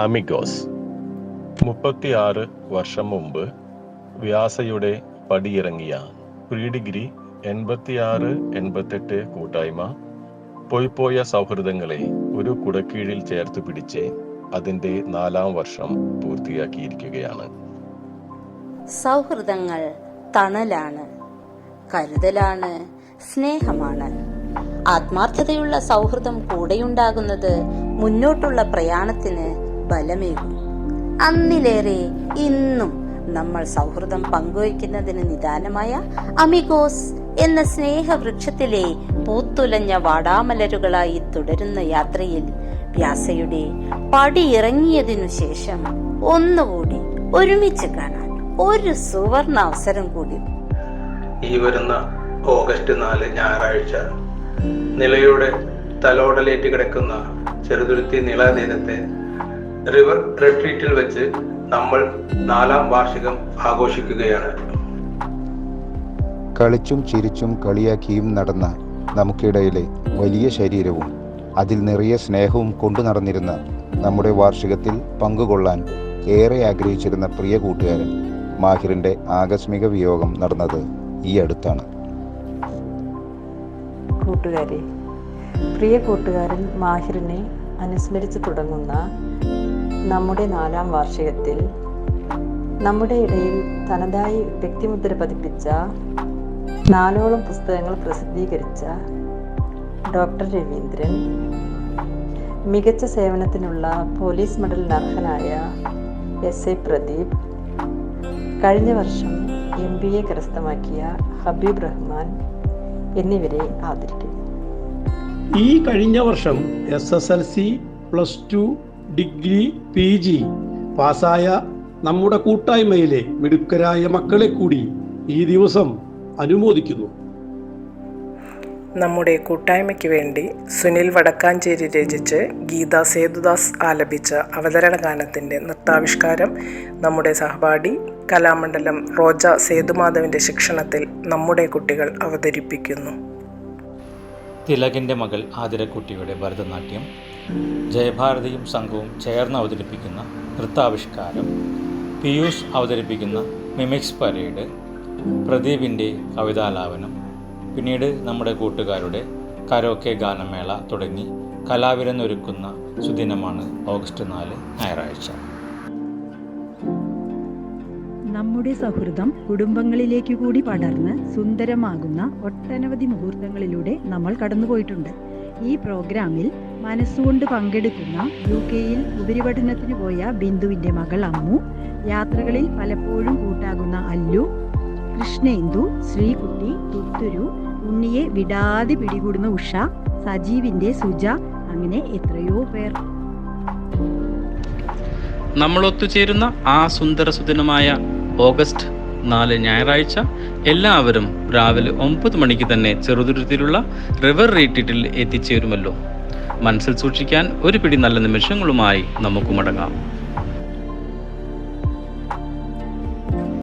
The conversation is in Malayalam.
അമിഗോസ്. 36 വർഷം മുമ്പ് വ്യാസയുടെ പടിയിറങ്ങിയ പ്രീ ഡിഗ്രി 86-88 കൂട്ടായ്മ പോയ സൗഹൃദങ്ങളെ ഒരു കുടക്കീഴിൽ ചേർത്ത് പിടിച്ച് അതിൻ്റെ 4ാം വർഷം പൂർത്തിയാക്കിയിരിക്കുകയാണ്. സൗഹൃദങ്ങൾ തണലാണ്, കരുതലാണ്, സ്നേഹമാണ്. ആത്മാർത്ഥതയുള്ള സൗഹൃദം കൂടെയുണ്ടാകുന്നത് മുന്നോട്ടുള്ള പ്രയാണത്തിന് ബലമേകും. അന്നിലേറെ ഇന്നും നമ്മൾ സൗഹൃദം പങ്കുവയ്ക്കുന്നതിന് നിദാനമായ അമിഗോസ് എന്ന സ്നേഹവൃക്ഷത്തിലെ പൂത്തുലഞ്ഞ വാടാമലരുകളായി തുടരുന്ന യാത്രയിൽ വ്യാസയുടെ പടിയിറങ്ങിയതിനു ശേഷം ഒന്നുകൂടി ഒരുമിച്ച് കാണാൻ ഒരു സുവർണ അവസരം കൂടി. ഈ വരുന്ന ഓഗസ്റ്റ് 4 ഞായറാഴ്ച നിലയുടെ തലോടലേറ്റ് കിടക്കുന്ന ചെറുതുരുത്തി നിളാതീരത്തെ റിവർ റിട്രീറ്റിൽ വെച്ച് നമ്മൾ 4ാം വാർഷികം ആഘോഷിക്കുകയാണ്. കളിച്ചും ചിരിച്ചും കളിയാക്കിയും നടന്ന നമുക്കിടയിലെ വലിയ ശരീരവും അതിൽ നിറയെ സ്നേഹവും കൊണ്ടു നടന്നിരുന്ന നമ്മുടെ വാർഷികത്തിൽ പങ്കുകൊള്ളാൻ ഏറെ ആഗ്രഹിച്ചിരുന്ന പ്രിയ കൂട്ടുകാരൻ മാഹിറിന്റെ ആകസ്മിക വിയോഗം നടന്നത് ഈ അടുത്താണ്. കൂട്ടുകാരെ, പ്രിയ കൂട്ടുകാരൻ മാഹിറിനെ അനുസ്മരിച്ച് തുടങ്ങുന്ന നമ്മുടെ 4ാം വാർഷികത്തിൽ നമ്മുടെ ഇടയിൽ തനതായി വ്യക്തിമുദ്ര പതിപ്പിച്ച 4ഓളം പുസ്തകങ്ങൾ പ്രസിദ്ധീകരിച്ച ഡോക്ടർ രവീന്ദ്രൻ, മികച്ച സേവനത്തിനുള്ള പോലീസ് മെഡലിന് അർഹനായ SI പ്രദീപ്, കഴിഞ്ഞ വർഷം MBA കരസ്ഥമാക്കിയ ഹബീബ് റഹ്മാൻ എന്നിവരെ ആദരിക്കുന്നു. ഈ കഴിഞ്ഞ വർഷം SSLC, +2, ഡിഗ്രി, PG പാസ്സായ നമ്മുടെ കൂട്ടായ്മയിലെ മിടുക്കരായ മക്കളെ കൂടി ഈ ദിവസം അനുമോദിക്കുന്നു. നമ്മുടെ കൂട്ടായ്മയ്ക്ക് വേണ്ടി സുനിൽ വടക്കാഞ്ചേരി രചിച്ച് ഗീത സേതുദാസ് ആലപിച്ച അവതരണ ഗാനത്തിൻ്റെ നൃത്താവിഷ്കാരം നമ്മുടെ സഹപാഠി കലാമണ്ഡലം റോജ സേതുമാധവിൻ്റെ ശിക്ഷണത്തിൽ നമ്മുടെ കുട്ടികൾ അവതരിപ്പിക്കുന്നു. തിലകിൻ്റെ മകൾ ആതിരക്കുട്ടിയുടെ ഭരതനാട്യം, ജയഭാരതിയും സംഘവും ചേർന്ന് അവതരിപ്പിക്കുന്ന നൃത്താവിഷ്കാരം, പിയൂഷ് അവതരിപ്പിക്കുന്ന മിമിക്സ് പരേഡ്, പ്രദീപിൻ്റെ കവിതാലാപനം, പിന്നീട് നമ്മുടെ കൂട്ടുകാരുടെ കരോക്കെ ഗാനമേള തുടങ്ങി കലാവിരുന്നൊരുക്കുന്ന സുദിനമാണ് ഓഗസ്റ്റ് 4 ഞായറാഴ്ച. നമ്മുടെ സൗഹൃദം കുടുംബങ്ങളിലേക്ക് കൂടി പടർന്ന് സുന്ദരമാകുന്ന ഒട്ടനവധി മുഹൂർത്തങ്ങളിലൂടെ നമ്മൾ കടന്നുപോയിട്ടുണ്ട്. ഈ പ്രോഗ്രാമിൽ മനസ്സുകൊണ്ട് പങ്കെടുക്കുന്ന UK-യിൽ ഉപരിപഠനത്തിന് പോയ ബിന്ദുവിൻ്റെ മകൾ അമ്മു, യാത്രകളിൽ പലപ്പോഴും കൂട്ടാകുന്ന അല്ലു, കൃഷ്ണേന്ദു, ശ്രീകുട്ടി, തുത്തുരു, ഉണ്ണിയെ വിടാതെ പിടികൂടുന്ന ഉഷ, സജീവിൻ്റെ സുജ, അങ്ങനെ എത്രയോ പേർ. നമ്മൾ ഒത്തുചേരുന്ന ആ സുന്ദര സുദിനമായ ഓഗസ്റ്റ് 4 ഞായറാഴ്ച എല്ലാവരും രാവിലെ 9 മണിക്ക് തന്നെ ചെറുതുരുത്തിലുള്ള റിവർ റിട്രീറ്റിൽ എത്തിച്ചേരുമല്ലോ. മനസ്സിൽ സൂക്ഷിക്കാൻ ഒരു പിടി നല്ല നിമിഷങ്ങളുമായി നമുക്ക് മടങ്ങാം.